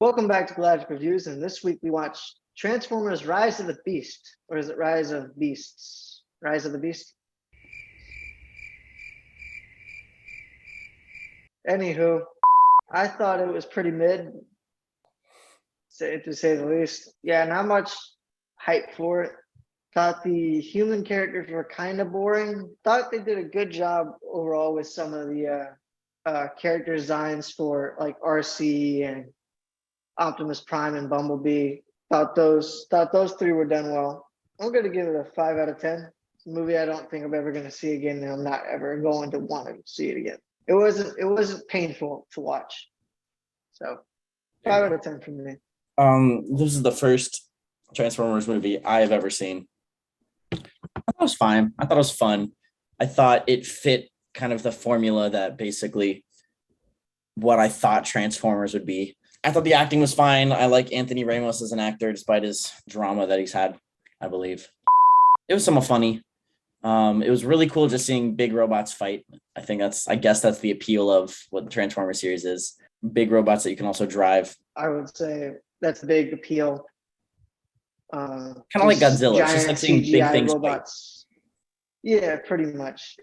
Welcome back to Galactic Reviews, and this week we watched Transformers Rise of the Beast. Or is it Rise of Beasts? Rise of the Beast? Anywho, I thought it was pretty mid, to say the least. Yeah, not much hype for it. Thought the human characters were kind of boring. Thought they did a good job overall with some of the character designs for like RC and Optimus Prime and Bumblebee. Thought those three were done well. I'm gonna give it a 5 out of 10. It's a movie I don't think I'm ever gonna see again, and I'm not ever going to want to see it again. It wasn't painful to watch. So 5 out of 10 for me. This is the first Transformers movie I have ever seen. I thought it was fine. I thought it was fun. I thought it fit kind of the formula that basically what I thought Transformers would be. I thought the acting was fine. I like Anthony Ramos as an actor, despite his drama that he's had, I believe. It was somewhat funny. It was really cool just seeing big robots fight. I guess that's the appeal of what the Transformers series is. Big robots that you can also drive. I would say that's a big appeal. Kind of like Godzilla. It's just like seeing big CGI things robots. Yeah, pretty much.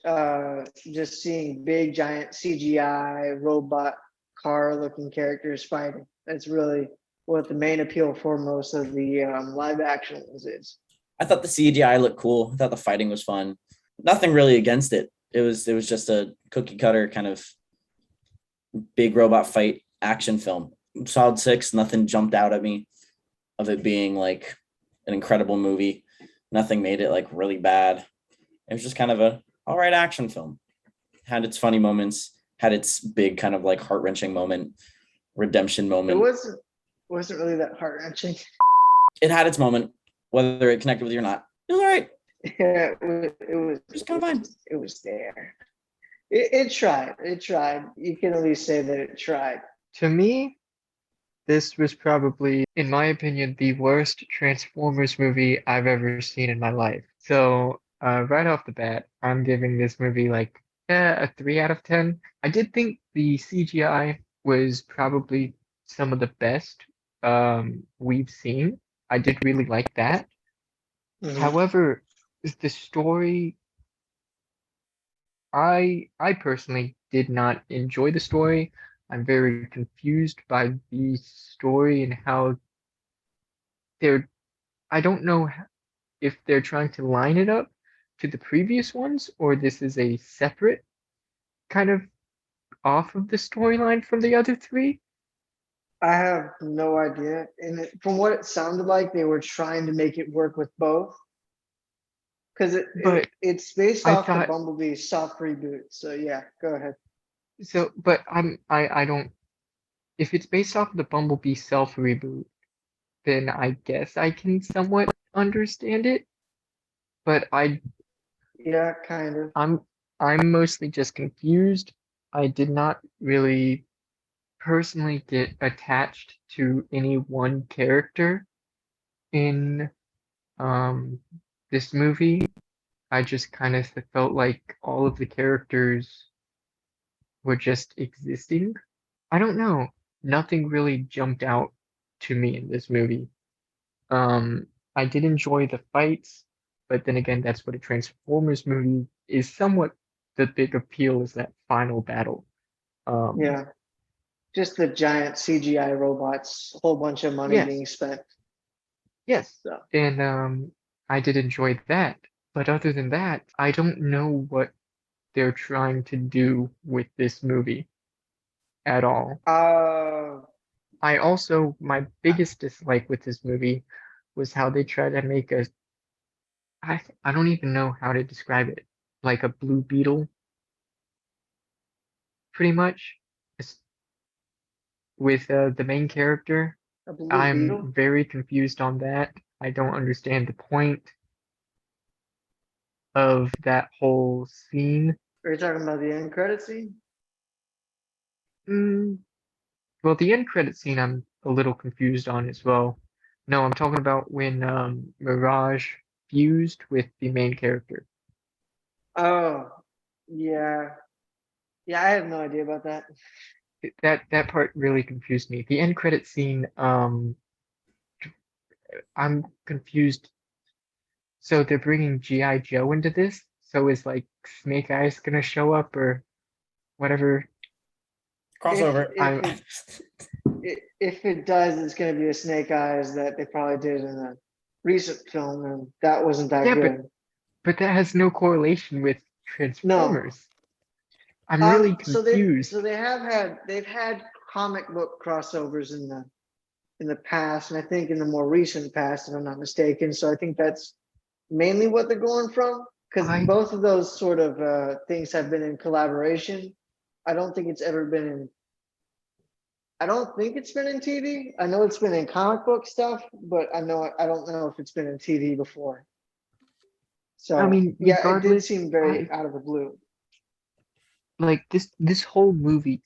Just seeing big giant CGI robot car looking characters fighting. That's really what the main appeal for most of the live action ones is. I thought the CGI looked cool. I thought the fighting was fun. Nothing really against it. It was just a cookie cutter kind of big robot fight action film. Solid 6. Nothing jumped out at me of it being like an incredible movie. Nothing made it like really bad. It was just kind of a all right action film. Had its funny moments. Had its big kind of like heart wrenching moment, redemption moment. It wasn't really that heart wrenching. It had its moment, whether it connected with you or not. It was all right. Yeah, it was just kind of fine. It was there. It tried. It tried. You can at least say that it tried. To me, this was probably, in my opinion, the worst Transformers movie I've ever seen in my life. So, right off the bat, I'm giving this movie like a 3 out of 10. I did think the CGI was probably some of the best we've seen. I did really like that. Mhm. However, the story, I personally did not enjoy the story. I'm very confused by the story and how they're, I don't know if they're trying to line it up to the previous ones or this is a separate kind of off of the storyline from the other three. I have no idea. And from what it sounded like, they were trying to make it work with both. Because it's based I off the thought, Bumblebee soft reboot. So yeah, go ahead. but I don't, if it's based off of the Bumblebee self reboot, then I guess I can somewhat understand it. But Yeah, kind of. I'm mostly just confused. I did not really personally get attached to any one character in um this movie. I just kind of felt like all of the characters were just existing. I don't know. Nothing really jumped out to me in this movie. Um, I did enjoy the fights, but then again, that's what a Transformers movie is somewhat the big appeal is that final battle. Um, Yeah. Just the giant CGI robots, a whole bunch of money yes, being spent. yes. So And I did enjoy that. But other than that, I don't know what they're trying to do with this movie at all. uh I also, my biggest dislike with this movie was how they try to make I don't even know how to describe it, like a blue beetle, pretty much, it's with the main character. a blue I'm beetle. very confused on that. I don't understand the point of that whole scene. Are you talking about the end credit scene? Mm, well, the end credit scene I'm a little confused on as well. No, I'm talking about when Mirage fused with the main character. Oh, yeah. Yeah, I have no idea about that. that part really confused me. The end credit scene, I'm confused. So they're bringing GI Joe into this. So is like Snake Eyes gonna show up or whatever? Crossover. If I if it does, it's gonna be a Snake Eyes that they probably did in a recent film, and that wasn't that Yeah, good. but that has no correlation with No. Transformers. I'm really confused. So they've had comic book crossovers in the past, and I think in the more recent past, if I'm not mistaken. So I think that's mainly what they're going from, because I both of those sort of things have been in collaboration. I don't think it's ever been in. I don't think it's been in TV. I know it's been in comic book stuff, but I don't know if it's been in TV before. I So mean, yeah, it did regardless, seem very out of the blue. like this whole movie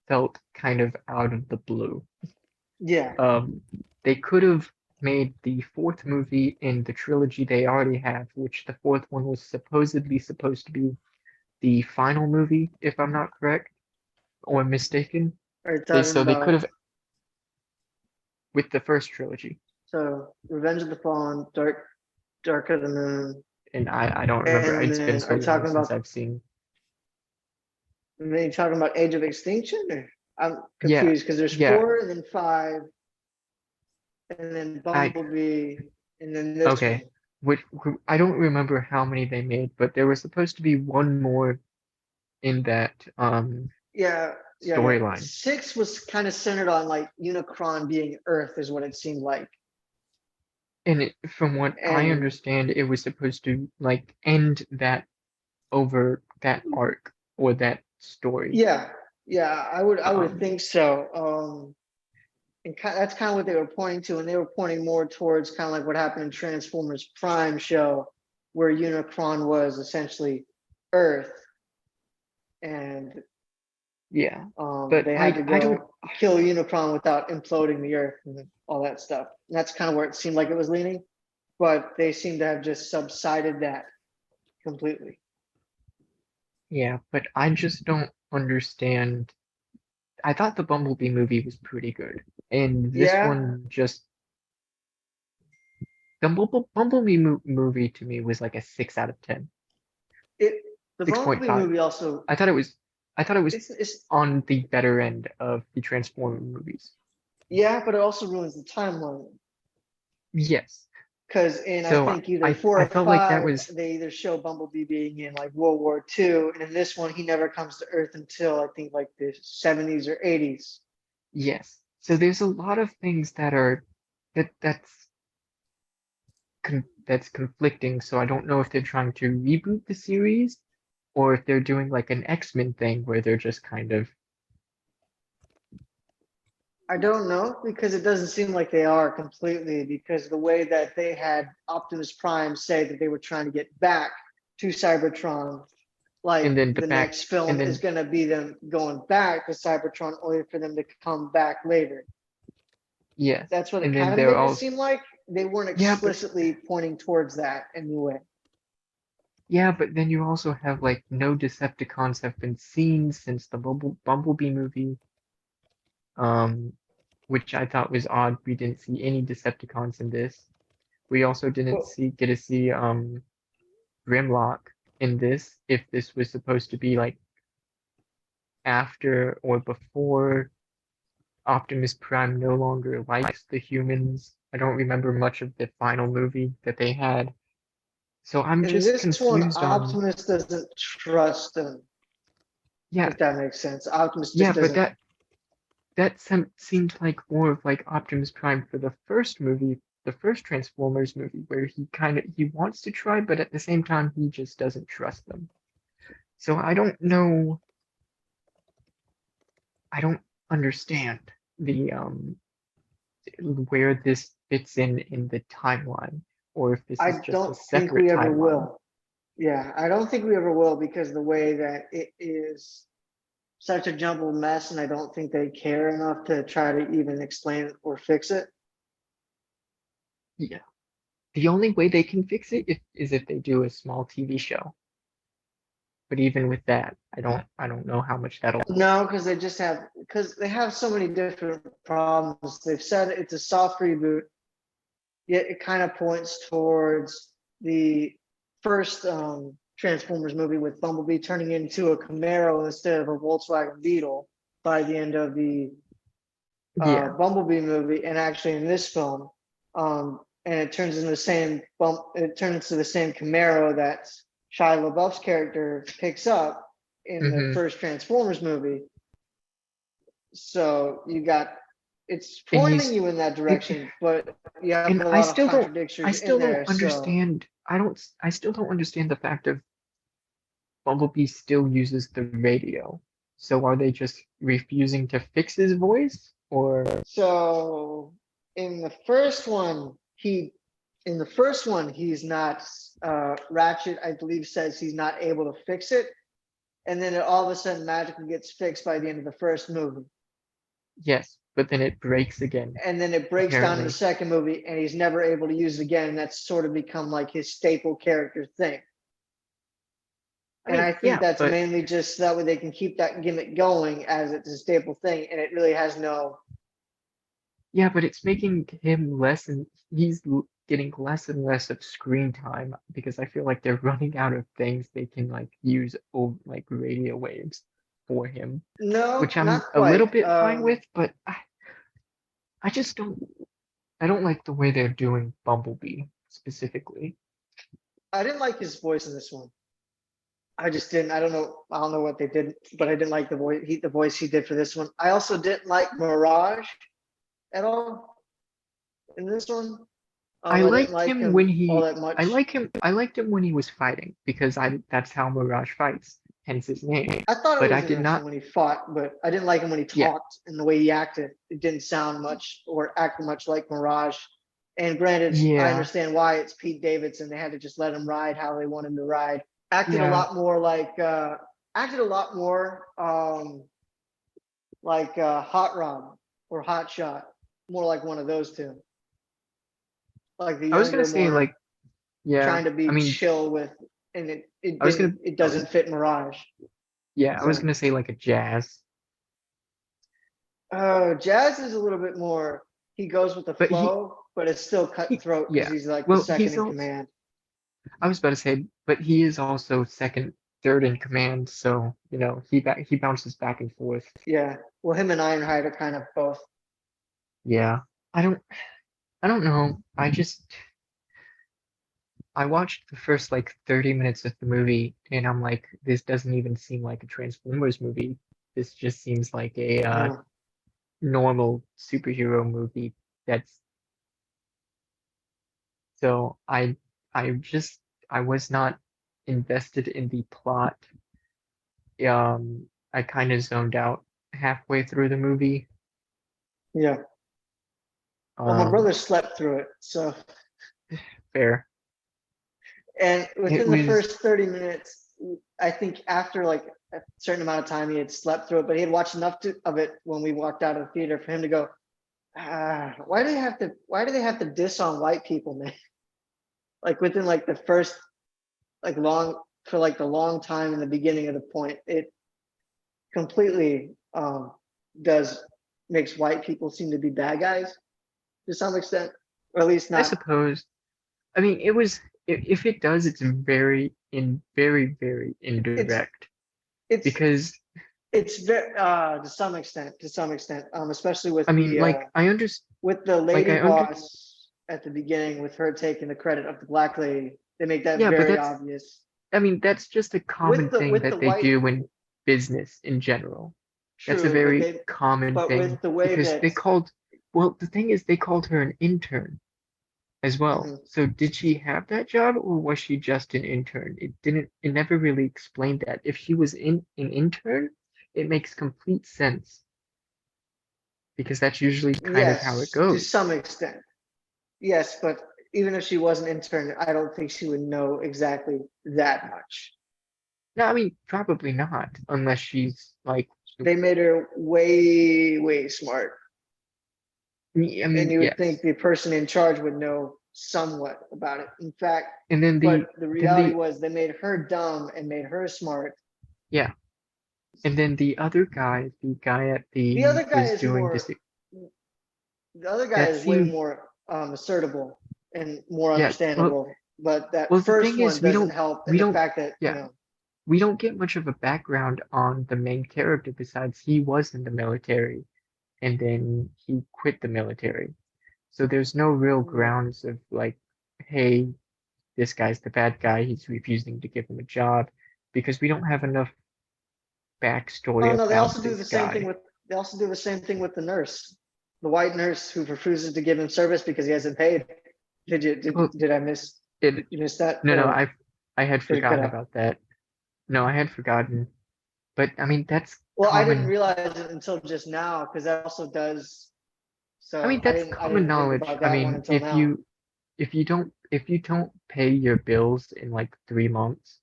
felt kind of out of the blue. Yeah, They could have made the fourth movie in the trilogy they already have, which the fourth one was supposedly supposed to be the final movie, if I'm not correct or mistaken. are you talking So they could about have with the first trilogy, Revenge of the Fallen, Dark of the Moon, and I don't remember. and It's been then so are you long talking since about I've seen. and then you're talking about Age of Extinction? Or I'm Yeah, confused because there's yeah. four and then five, and then I Bumblebee, and then this one. okay. Which I don't remember how many they made, but there was supposed to be one more in that Yeah, yeah. storyline. Six was kind of centered on like Unicron being Earth, is what it seemed like. And from what I And understand, it was supposed to like end that over that arc or that story. yeah, yeah, I would Um, think so. And that's kind of what they were pointing to, and they were pointing more towards kind of like what happened in Transformers Prime show, where Unicron was essentially Earth, and yeah, but they had to I don't. go kill Unicron without imploding the Earth and all that stuff. And that's kind of where it seemed like it was leaning, but they seem to have just subsided that completely. Yeah, but I just don't understand. I thought the Bumblebee movie was pretty good, and this Yeah, one just the Bumblebee movie to me was like a 6 out of 10, it the six point Bumblebee five. movie also I thought it was, I thought it was it's on the better end of the Transformer movies. yeah, but it also ruins the timeline. Yes, Because in I so think either four I or felt like that five, was they either show Bumblebee being in like World War II, and in this one, he never comes to Earth until I think like the 70s or 80s. yes. So there's a lot of things that are that's conflicting. So I don't know if they're trying to reboot the series or if they're doing like an X-Men thing where they're just kind of I don't know because it doesn't seem like they are completely, because the way that they had Optimus Prime say that they were trying to get back to Cybertron, and like then the the back next and film is then going to be them going back to Cybertron only for them to come back later. yes. That's what it And kind then of they're made it all seem like. They weren't yeah, but explicitly pointing towards that anyway. yeah, but then you also have like no Decepticons have been seen since the Bumblebee movie. Um, which I thought was odd. We didn't see any Decepticons in this. We also didn't Well, get to see Grimlock in this, if this was supposed to be like after or before Optimus Prime no longer likes the humans. I don't remember much of the final movie that they had. So I'm in just this one, confused on Optimus doesn't trust him, yeah, if that makes sense. Optimus yeah, just but doesn't. that seemed like more of like Optimus Prime for the first movie, the first Transformers movie, where he wants to try, but at the same time he just doesn't trust them. So I don't know. I don't understand the where this fits in the timeline, or if this is I just a don't think separate we ever timeline. will. Yeah, I don't think we ever will because the way that it is such a jumbled mess, and I don't think they care enough to try to even explain it or fix it. Yeah. The only way they can fix it is if they do a small TV show. but even with that, I don't know how much that'll. No, because they have so many different problems. They've said it's a soft reboot, yet it kind of points towards the first Transformers movie with Bumblebee turning into a Camaro instead of a Volkswagen Beetle by the end of the Yeah. Bumblebee movie, and actually in this film, and it turns into the same it turns into the same Camaro that Shia LaBeouf's character picks up in the Mhm. first Transformers movie. So it's And pointing you in that direction, but you have and a I lot of still don't contradictions in there. So understand. I still don't understand the fact of Bumblebee still uses the radio. So are they just refusing to fix his voice, or so in the first one, he's not Ratchet, I believe, says he's not able to fix it. And then it all of a sudden magically gets fixed by the end of the first movie. yes, but then it breaks again. And then it breaks down in the Apparently. second movie and he's never able to use it again. And that's sort of become like his staple character thing. I And mean, I think yeah, that's but mainly just so that way they can keep that gimmick going as it's a staple thing. And it really has no. yeah, but it's making him less, and getting less and less of screen time because I feel like they're running out of things they can like use over like radio waves for him, No, which I'm not a little quite. bit fine with, but I just I don't like the way they're doing Bumblebee specifically. I didn't like his voice in this one. I just didn't. I don't know what they did, but I didn't like the voice he did for this one. I also didn't like Mirage at all in this one. I I didn't liked like him when him all he that much. I liked him when he was fighting because that's how Mirage fights, hence his name. I thought it But I was did interesting not, when he fought, but I didn't like him when he yeah, talked and the way he acted. It didn't sound much or act much like Mirage. And granted, I yeah, understand why it's Pete Davidson. They had to just let him ride how they wanted him to ride. Acted a yeah. lot more like Hot Rod or Hot Shot, more like one of those two, like the I was gonna younger, say more like, yeah, trying to I be mean, chill with, and I was gonna, it I was, doesn't fit Mirage. yeah, I was So gonna say like a Jazz, Jazz is a little bit more. He goes with the but flow, but it's still cutthroat because yeah. he's like the Well, second he's in all, command. I was about to say, but he is also third in command, so he bounces back and forth. Yeah. Well, him and Ironhide are kind of both. Yeah, I don't, I don't know. I watched the first like 30 minutes of the movie and I'm like, this doesn't even seem like a Transformers movie. This just seems like a No. normal superhero movie. That's so I just I was not invested in the plot. I kind of zoned out halfway through the movie. Yeah. Well, my Um, brother slept through it, so fair. and It within the was first 30 minutes, I think after like a certain amount of time, he had slept through it, but he had watched enough of it when we walked out of the theater for him to go, why do they have to diss on white people, man? Like within like the first like long for like the long time in the beginning of the point, it completely does makes white people seem to be bad guys to some extent, or at least I not. suppose. I mean, it was if it does, it's very It's indirect it's because it's very to some extent, especially I mean, like with the lady I under boss at the beginning, with her taking the credit of the black lady. They make that yeah, but very obvious. I mean, that's just a common thing With the that they white, do in business in general. That's a true, very common but with thing the way because that well, the thing is they called her an intern as well. mhm, So did she have that job or was she just an intern? It never really explained that. If she was an intern, it makes complete sense because that's usually kind of how it yes, to goes. some extent. Yes, but even if she was an intern, I don't think she would know exactly that much. No, I mean, probably not, unless she's like, They made her way smart. I And mean, you would yes. think the person in charge would know somewhat about it. In fact, And then but the then reality the, was they made her dumb and made her smart Yeah. And then the other guy, the guy at The the other guy was is doing this. more, the other guy That is way seemed more assertable and more yeah. understandable. But that Well, the first thing one is, we doesn't don't help in we the don't fact that, yeah we don't get much of a background on the main character besides he was in the military and then he quit the military. So there's no real yeah. grounds of like, hey, this guy's the bad guy. He's refusing to give him a job because we don't have enough Oh backstory no, about this guy. they also do the same thing with the nurse, the white nurse who refuses to give him service because he hasn't paid. Well, Did I miss, it you missed that, no, or I had did it cut forgotten out? about that. No, I had forgotten. But I mean, that's Well, I didn't common. realize it until just now because that also does. I So mean, that's I common didn't think knowledge. about I that one mean, until now. if you don't pay your bills in like 3 months,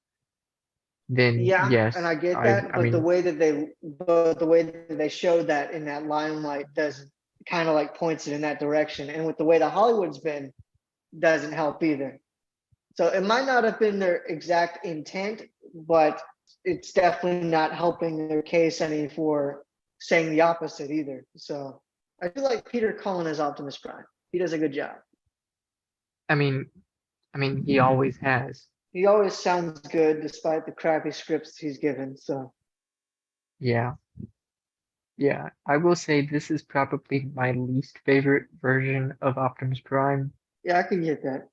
then Yeah, and yes, I get I that, I but mean, the way that they showed that in that limelight doesn't kind of like points it in that direction. And with the way the Hollywood's been, doesn't help either. So it might not have been their exact intent, but it's definitely not helping their case any for saying the opposite either. So I feel like Peter Cullen as Optimus Prime. He does a good job. I mean, I mean, he always has. He always sounds good despite the crappy scripts he's given. So Yeah, yeah. I will say this is probably my least favorite version of Optimus Prime. yeah, I can get that.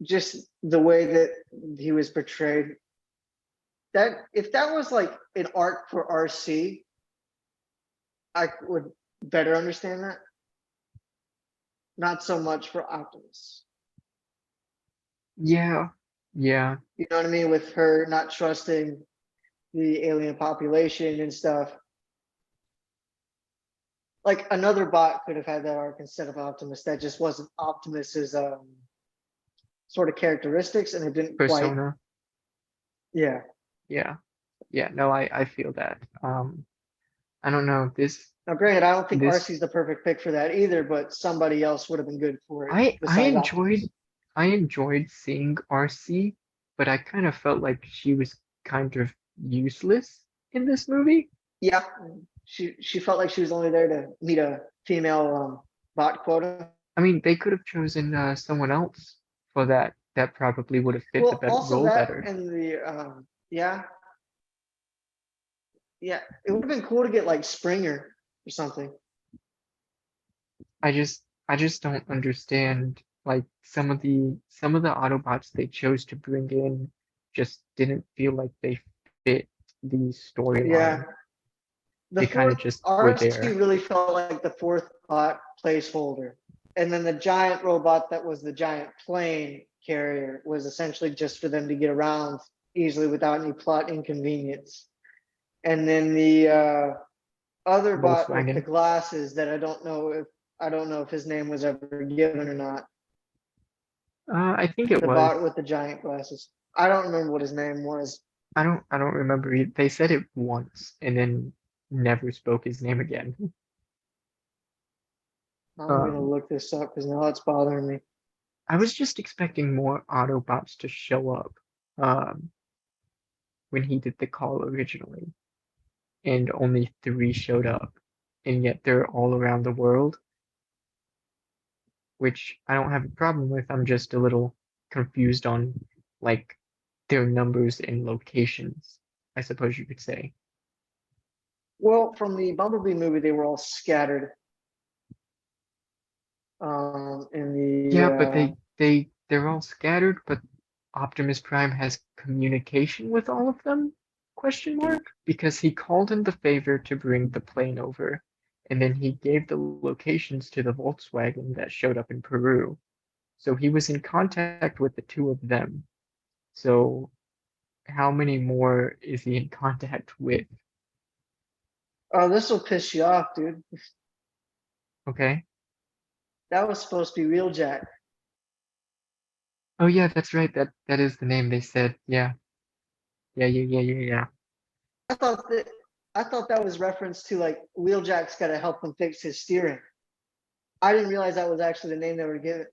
Just the way that he was portrayed. That if that was like an arc for RC, I would better understand that. Not so much for Optimus. Yeah, yeah. You know what I mean? With her not trusting the alien population and stuff. Like another bot could have had that arc instead of Optimus. That just wasn't Optimus's sort of characteristics, and it didn't quite. Persona. Yeah. Yeah, yeah. No, I feel that. I don't know. Now, granted, I don't think This RC's the perfect pick for that either, but somebody else would have been good for it I besides Optimus. enjoyed seeing RC, but I kind of felt like she was kind of useless in this movie. Yeah, she felt like she was only there to meet a female bot quota. I mean, they could have chosen someone else for that. That probably would have fit the Well, better also role that better. and the yeah, yeah, it would have been cool to get like Springer or something. I just don't understand like some of the Autobots they chose to bring in just didn't feel like they fit the Yeah, storyline. the They kind fourth of just were RC there. really felt like the fourth bot placeholder, and then the giant robot that was the giant plane carrier was essentially just for them to get around easily without any plot inconvenience. And then the other bot with the Volkswagen. glasses that I don't know if his name was ever given or not. I think it The was. bot with the giant glasses. I don't remember what his name was. I don't remember. They said it once and then never spoke his name again. I'm gonna Um, look this up because now it's bothering me. I was just expecting more Autobots to show up um, when he did the call originally, and only three showed up, and yet they're all around the world, which I don't have a problem with. I'm just a little confused on like their numbers and locations, I suppose you could say. Well, from the Bumblebee movie, they were all scattered. In Yeah, the but they're all scattered, but Optimus Prime has communication with all of them? Question mark? Because he called in the favor to bring the plane over, and then he gave the locations to the Volkswagen that showed up in Peru. So he was in contact with the two of them. So how many more is he in contact with? oh, this will piss you off, dude. Okay. That was supposed to be Wheeljack. Oh yeah, that's right. That is the name they said. Yeah. Yeah. I thought that I thought that was reference to like Wheeljack's got to help him fix his steering. I didn't realize that was actually the name they were given.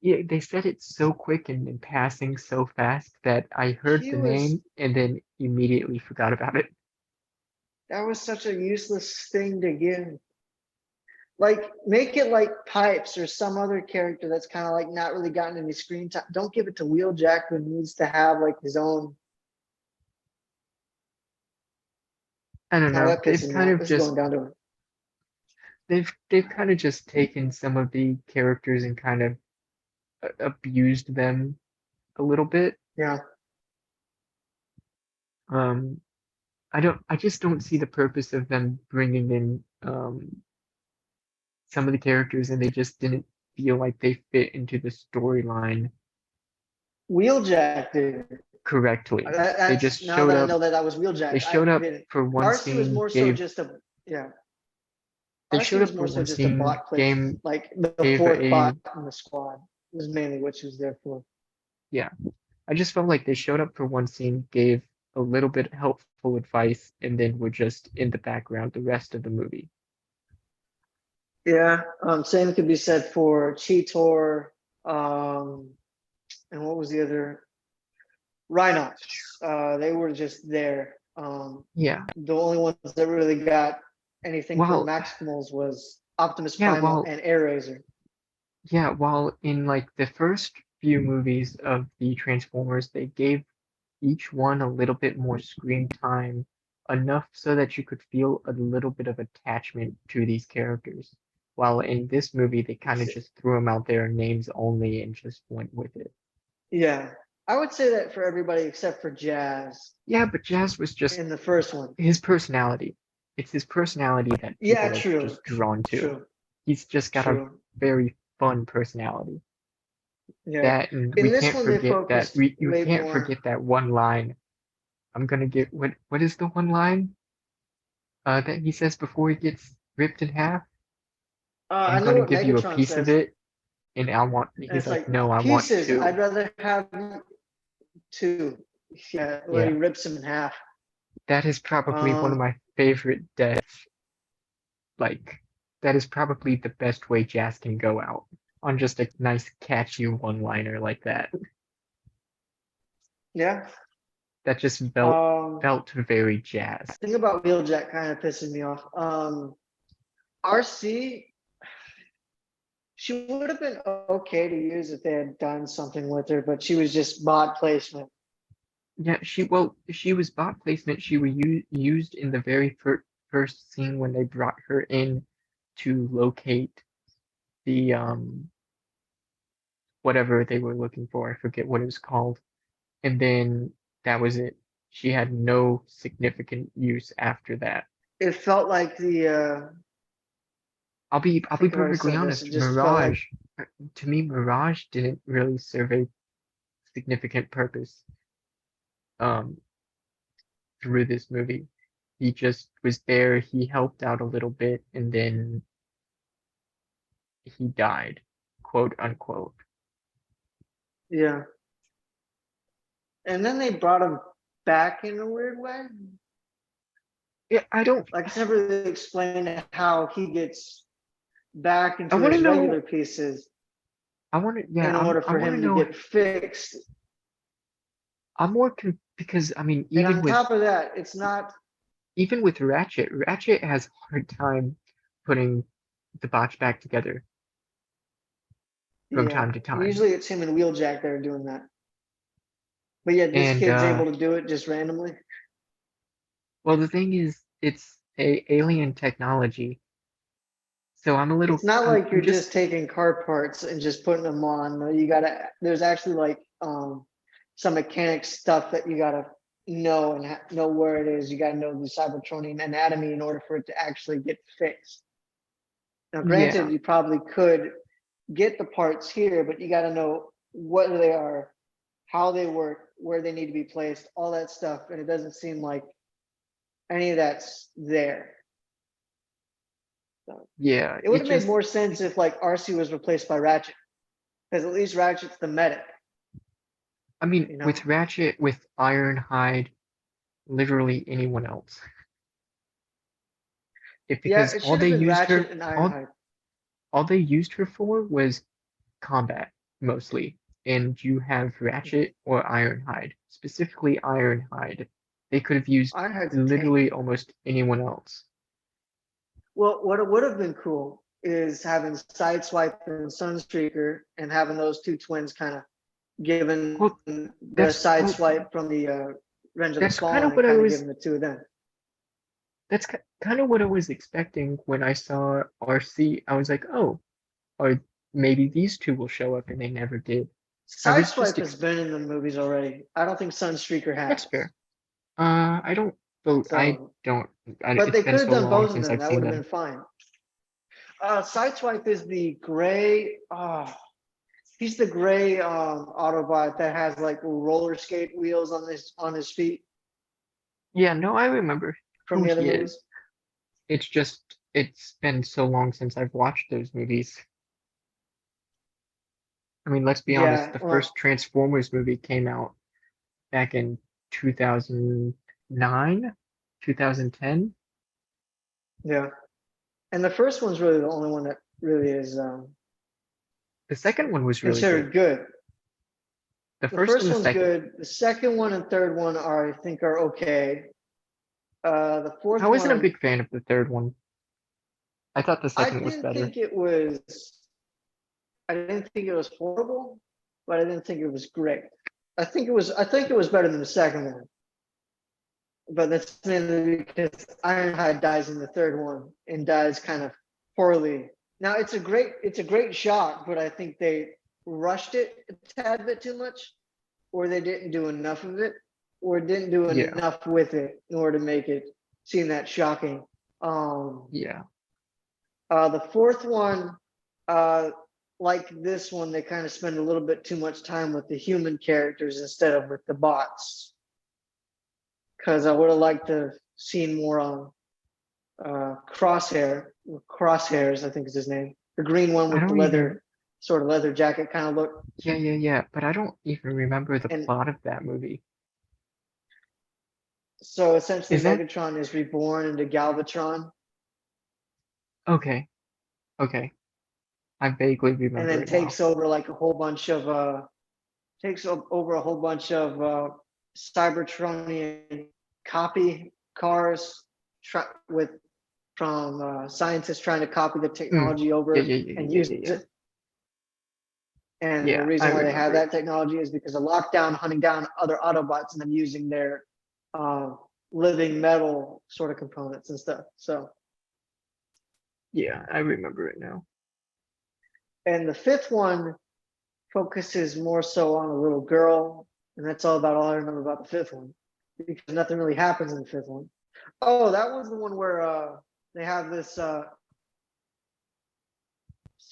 Yeah, they said it so quick and in passing so fast that I heard He the was, name and then immediately forgot about it. that was such a useless thing to give. Like, make it like Pipes or some other character that's kind of like not really gotten any screen time. Don't give it to Wheeljack, who needs to have like his own. I don't Now know. that pisses me off. This is going down to, They've kind of just taken some of the characters and kind of abused them a little bit. yeah. Um, I just don't see the purpose of them bringing in some of the characters, and they just didn't feel like they fit into the storyline Wheeljack did. correctly. They just That's now showed that I up. know that was They Wheeljack. I showed up didn't. for one RC was scene, more so gave just a, yeah. they RC showed was up for more so one just a scene, bot placement, like the gave fourth a bot in the squad was mainly what she was there for. yeah. I just felt like they showed up for one scene, gave a little bit helpful advice, and then were just in the background the rest of the movie. Yeah, same could be said for Cheetor, and what was the other? Rhinox. They were just there. Yeah. The only ones that really got anything from Well, Maximals was Optimus yeah, Primal well, and Airazor. yeah, while in like the first few movies of the Transformers, they gave each one a little bit more screen time, enough so that you could feel a little bit of attachment to these characters. While in this movie, they kind of just threw them out there, names only, and just went with it. Yeah, I would say that for everybody except for Jazz Yeah, but Jazz was just in the first one. his personality. It's his personality that Yeah, people are true, just drawn to. true, He's just got a true. very fun personality. Yeah, That, and in we this can't one they forget that focused we you way can't more. forget that one line. I'm gonna get what is the one line that he says before he gets ripped in half? I'm I know gonna what give you a Megatron piece of says, it, and I want. and He's it's like, like no, I want pieces. I'd two. rather have two. Yeah, where he Yeah, rips him in half. that is probably one of Um, my favorite deaths. Like, that is probably the best way Jazz can go out, on just a nice catchy one-liner like that. yeah. That just Um, felt very Jazz. thing about Wheeljack kind of pissing me off. RC, she would have been okay to use if they had done something with her, but she was just bot placement. Yeah, she was bot placement. She was used in the very first scene when they brought her in to locate the whatever they were looking for. I forget what it was called. And then that was it. She had no significant use after that. It felt like I I'll be think I've already perfectly said this. It honest. just felt like, To me, Mirage didn't really serve a significant purpose um through this movie. He just was there, he helped out a little bit, and then he died, quote unquote. yeah. And then they brought him back in a weird way. Yeah, I don't. Like it's never really explained how he gets back I into want to his know. regular pieces I want to. Yeah, in order I for want to him to know. get fixed. I'm more because I mean, And on top of that, it's not. even with Ratchet, Ratchet has a hard time putting the botch back together from Yeah, time to time. usually it's him and Wheeljack that are doing that. But yeah, this And kid's able to do it just randomly. well, the thing is, it's a alien technology, so I'm a little. It's not like I'm you're just. just taking car parts and just putting them on. You gotta. There's actually like some mechanic stuff that you gotta know and know where it is. You gotta know the Cybertronian anatomy in order for it to actually get fixed. Now, Yeah, granted, you probably could get the parts here, but you got to know what they are, how they work, where they need to be placed, all that stuff. And it doesn't seem like any of that's there. So yeah. it would have made more sense if like RC was replaced by Ratchet, because at least Ratchet's the medic. I mean, You know? with Ratchet, with Ironhide, literally anyone else. Yeah, Because it all should have they been used Ratchet her, and Ironhide. all they used her for was combat. mostly, and you have Ratchet or Ironhide, specifically Ironhide. They could have used I had to tank. literally almost anyone else. Well, what it would have been cool is having Sideswipe and Sunstreaker and having those two twins kind of given Well, the that's well, Sideswipe from the Revenge of the that's kind Fallen of and what I kind of was giving the two of them. that's kind of what I was expecting when I saw RC. I was like, oh, or maybe these two will show up, and they never did. I was just Sideswipe has been in the movies already. I don't think Sunstreaker that's has. fair. I don't vote. So, but It's they been could have so done long both of since them. I've That seen would have been them. fine. Sideswipe is the gray. He's the gray Autobot that has like roller skate wheels on his feet Yeah, no, I remember from who the other he is. movies. It's just it's been so long since I've watched those movies. I mean, let's be honest, Yeah, the well, first Transformers movie came out back in 2009, 2010. yeah. And the first one's really the only one that really is The second one was really good. considered good. The The first and first the one's second. good. The second one and third one are, I think, are okay. The I fourth wasn't a one, big fan of the third one. I thought the I second was didn't better. think it was. I didn't think it was horrible, but I didn't think it was great. I think it was. I think it was better than the second one. But that's mainly because Ironhide dies in the third one and dies kind of poorly. Now it's a great shot, but I think they rushed it a tad bit too much, or they didn't do enough of it, or didn't do Yeah, enough with it in order to make it seem that shocking. yeah. The fourth one, uh, like this one, they kind of spend a little bit too much time with the human characters instead of with the bots. Because I would have liked to seen more on Crosshairs, I think is his name, the green one I with the don't even. leather, sort of leather jacket kind of look. Yeah. But I don't even remember the And plot of that movie. so essentially, Is that Megatron is reborn into Galvatron, okay? Okay, I vaguely and remember then it now. takes over like a whole bunch of over a whole bunch of Cybertronian copy cars with from scientists trying to copy the Mm. technology Yeah, over yeah, yeah, and yeah, use yeah, yeah. it. And the Yeah, I reason why they have remember it. that technology is because of lockdown, hunting down other Autobots and them using their uh, living metal sort of components and stuff. So, Yeah, I remember it now. and the fifth one focuses more so on a little girl, and that's all I remember about the fifth one because nothing really happens in the fifth one. Oh, that one's the one where they have this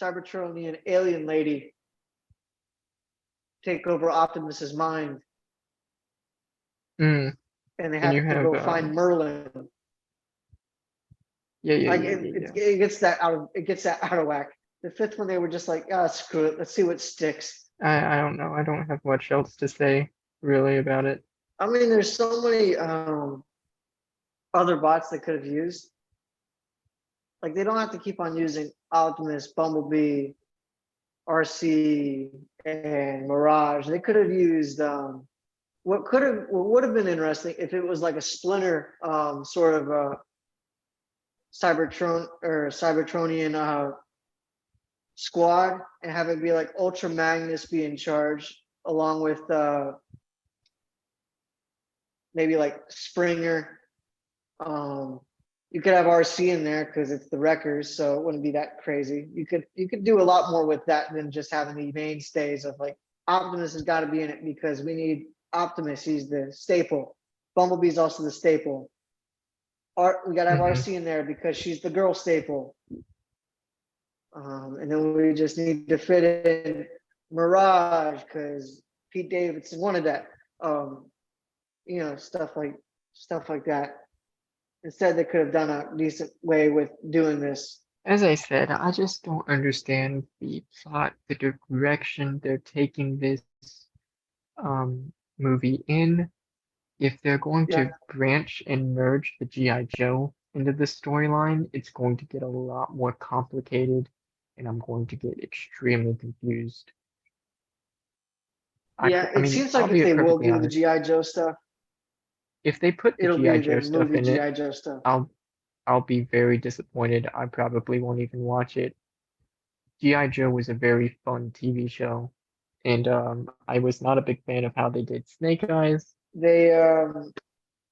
Cybertronian alien lady take over Optimus's mind, Mm. and they And you have to have go find Merlin. yeah, yeah, Like yeah, yeah, yeah. it gets that out of whack. The fifth one, they were just like, ah, screw it, let's see what sticks. I don't know. I don't have much else to say really about it. I mean, there's so many other bots they could have used. Like they don't have to keep on using Optimus, Bumblebee, RC, and Mirage. They could have used what would have been interesting if it was like a Splinter sort of Cybertronian squad, and have it be like Ultra Magnus be in charge along with maybe like Springer. You could have RC in there because it's the Wreckers, so it wouldn't be that crazy. You could do a lot more with that than just having the mainstays of like Optimus has got to be in it because we need Optimus. He's the staple. Bumblebee's also the staple. We got to have Hmm. RC in there because she's the girl staple. And then we just need to fit in Mirage because Pete Davidson wanted that. You know, stuff like that. Instead, they could have done a decent way with doing this. As I said, I just don't understand the plot, the direction they're taking this movie in. If they're going Yeah, to branch and merge the G.I. Joe into the storyline, it's going to get a lot more complicated, and I'm going to get extremely confused. Yeah, I it mean, seems I'll like if be they will perfectly do the honest. GI Joe stuff, If they put the it'll GI be Joe the stuff movie in it, GI Joe stuff. I'll be very disappointed. I probably won't even watch it. GI Joe was a very fun TV show, and I was not a big fan of how they did Snake Eyes. They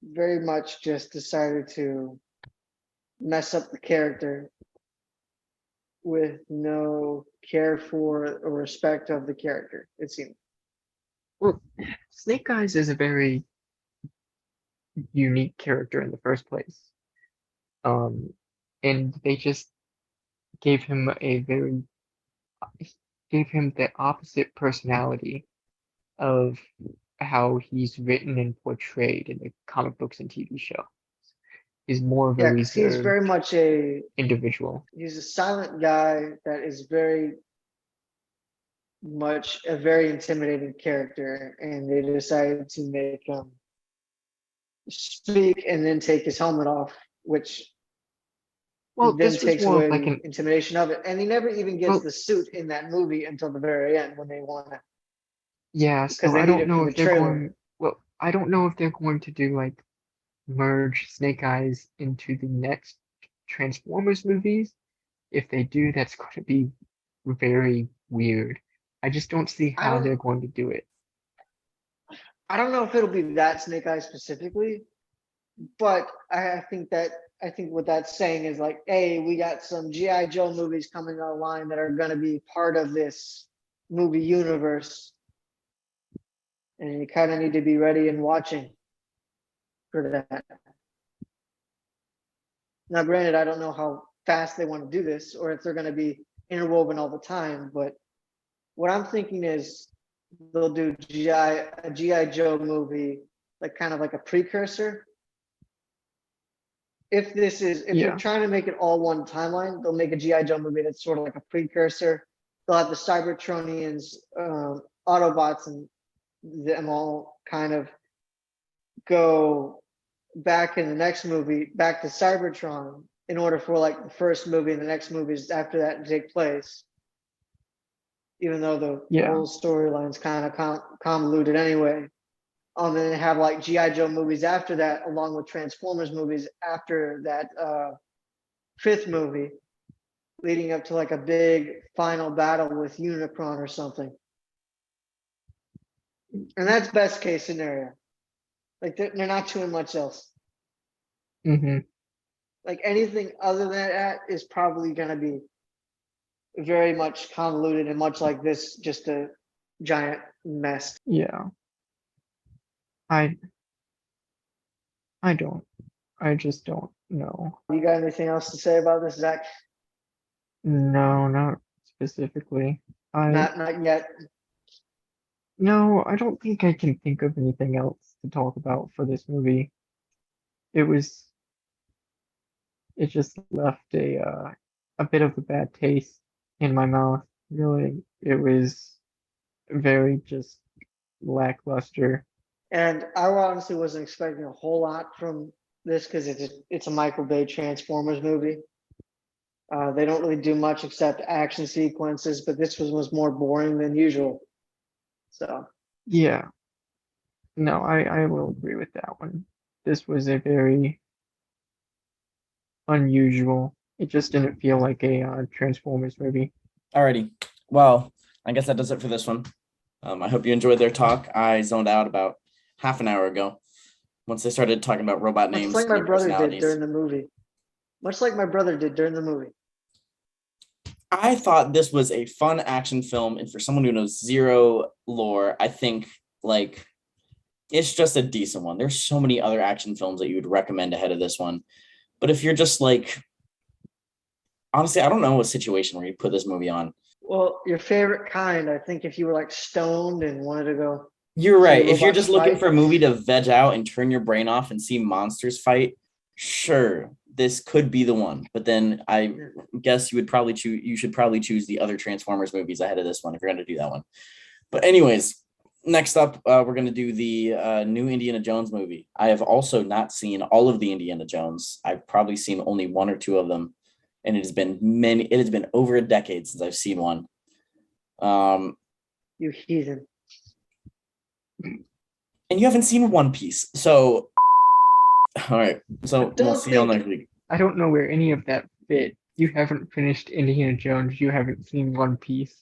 very much just decided to mess up the character with no care for or respect of the character, it seems. Well, Snake Eyes is a very unique character in the first place. Um, and they just gave him a very gave him the opposite personality of how he's written and portrayed in the comic books and TV show. He's more of a Yeah, because he's very reserved much individual. he's a silent guy that is very much a very intimidating character, and they decided to make him speak and then take his helmet off, which Well, then this was takes more of away like the an intimidation of it. And he never even gets well, the suit in that movie until the very end when they want to, yeah, because so they I need don't it for know the if they're trailer. going well, I don't know if they're going to do like merge Snake Eyes into the next Transformers movies. If they do, that's going to be very weird. I just don't see I how don't they're going to do it. I don't know if it'll be that Snake Eye specifically, but I think what that's saying is like, hey, we got some GI Joe movies coming online that are going to be part of this movie universe, and you kind of need to be ready and watching for that. Now, granted, I don't know how fast they want to do this or if they're going to be interwoven all the time, but what I'm thinking is they'll do a GI Joe movie, like kind of like a precursor. If they're Yeah, trying to make it all one timeline, they'll make a GI Joe movie that's sort of like a precursor. They'll have the Cybertronians, Autobots, and them all kind of go back in the next movie, back to Cybertron, in order for like the first movie and the next movies after that to take place. Even though the yeah, whole storyline's kind of convoluted anyway. And then have like GI Joe movies after that, along with Transformers movies after that fifth movie, leading up to like a big final battle with Unicron or something. And that's best case scenario. Like they're not doing much else. hmm Like anything other than that is probably going to be very much convoluted and much like this, just a giant mess. yeah. I I don't. I just don't know. You got anything else to say about this, Zach? No, not specifically. I Not yet. no, I don't think I can think of anything else to talk about for this movie. It was it just left a bit of a bad taste in my mouth. Really, it was very just lackluster. And I honestly wasn't expecting a whole lot from this because it's a Michael Bay Transformers movie. They don't really do much except action sequences, but this was more boring than usual. So Yeah, no, I will agree with that one. This was a very unusual. It just didn't feel like a Transformers movie. Alrighty. Well, I guess that does it for this one. I hope you enjoyed their talk. I zoned out about half an hour ago once they started talking about robot much names like and my their brother did personalities. during the movie. Much like my brother did during the movie. I thought this was a fun action film, and for someone who knows zero lore, I think like it's just a decent one. There's so many other action films that you would recommend ahead of this one. But if you're just like, honestly, I don't know a situation where you put this movie on. Well, your favorite kind, I think if you were like stoned and wanted to go You're see right. If you're robots just looking fight. for a movie to veg out and turn your brain off and see monsters fight, sure, this could be the one. But then I guess you should probably choose the other Transformers movies ahead of this one if you're going to do that one. But anyways, next up, we're going to do the new Indiana Jones movie. I have also not seen all of the Indiana Jones. I've probably seen only one or two of them, and it has been over a decade since I've seen one. You heathen. And you haven't seen One Piece. So, all right. So we'll don't see y'all think- next week. I don't know where any of that fit. You haven't finished Indiana Jones. You haven't seen One Piece.